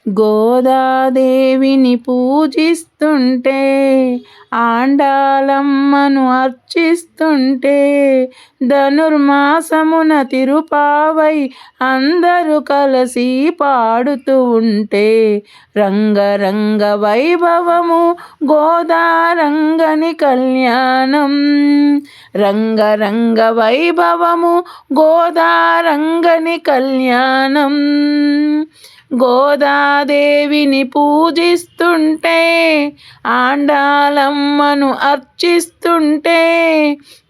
గోదాదేవిని పూజిస్తుంటే, ఆండాలమ్మను అర్చిస్తుంటే, ధనుర్మాసమున తిరుపావై అందరూ కలిసి పాడుతూ ఉంటే, రంగరంగ వైభవము గోదారంగని కళ్యాణం. రంగరంగ వైభవము గోదారంగని కళ్యాణం. గోదాదేవిని పూజిస్తుంటే, ఆండాలమ్మను అర్చిస్తుంటే,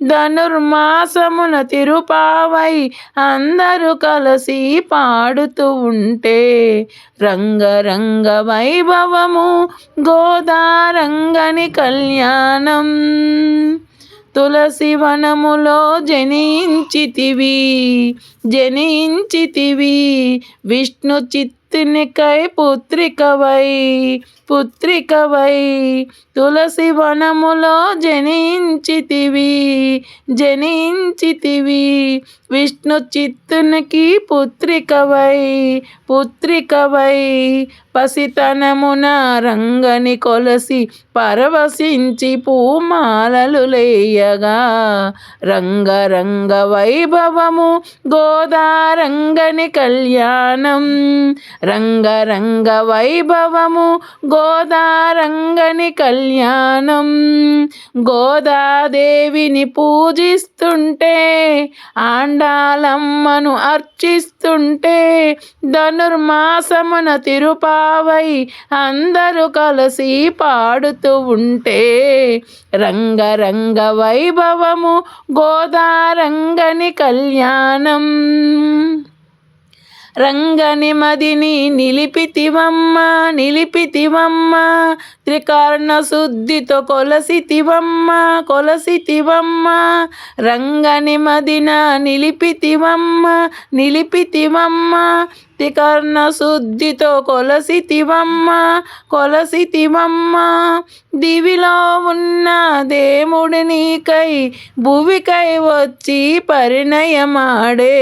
ధనుర్మాసమున తిరుపావై అందరూ కలిసి పాడుతూ ఉంటే, రంగరంగ వైభవము గోదారంగని కళ్యాణం. తులసి వనములో జనించితివి విష్ణు చిత్తునికై పుత్రికవై తులసి వనములో జనించితివి విష్ణు చిత్తునికి పుత్రికవై పసితనమున రంగని కొలసి పరవశించి పూమాలలు లేయగా, రంగరంగ వైభవము గోదారంగని కళ్యాణం. రంగరంగ వైభవము గోదారంగని కళ్యాణం. గోదాదేవిని పూజిస్తుంటే, ఆండాలమ్మను అర్చిస్తుంటే, ధనుర్మాసమున తిరుపావై అందరూ కలిసి పాడుతూ ఉంటే, రంగరంగ వైభవము గోదారంగని కళ్యాణం. రంగని మదిని నిలిపితివమ్మ త్రికర్ణ శుద్ధితో కొలసితివమ్మ. రంగని మదిన నిలిపితివమ్మ త్రికర్ణ శుద్ధితో కొలసితివమ్మ. దివిలో ఉన్న దేవుడి నీకై భువికై వచ్చి పరిణయమాడే,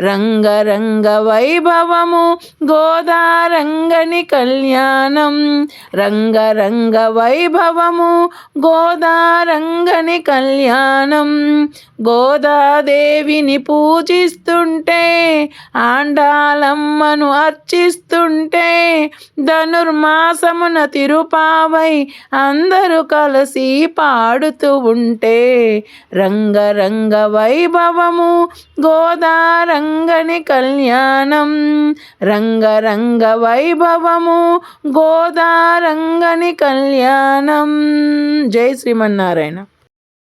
రంగరంగ వైభవము గోదారంగని కళ్యాణం. రంగరంగ వైభవము గోదారంగని కళ్యాణం. గోదాదేవిని పూజిస్తుంటే, ఆండాలమ్మను అర్చిస్తుంటే, ధనుర్మాసమున తిరుపావై అందరూ కలిసి పాడుతూ ఉంటే, రంగరంగ వైభవము గోదారంగని కళ్యాణం. రంగరంగ వైభవము గోదారంగని కళ్యాణం. జై శ్రీమన్నారాయణ.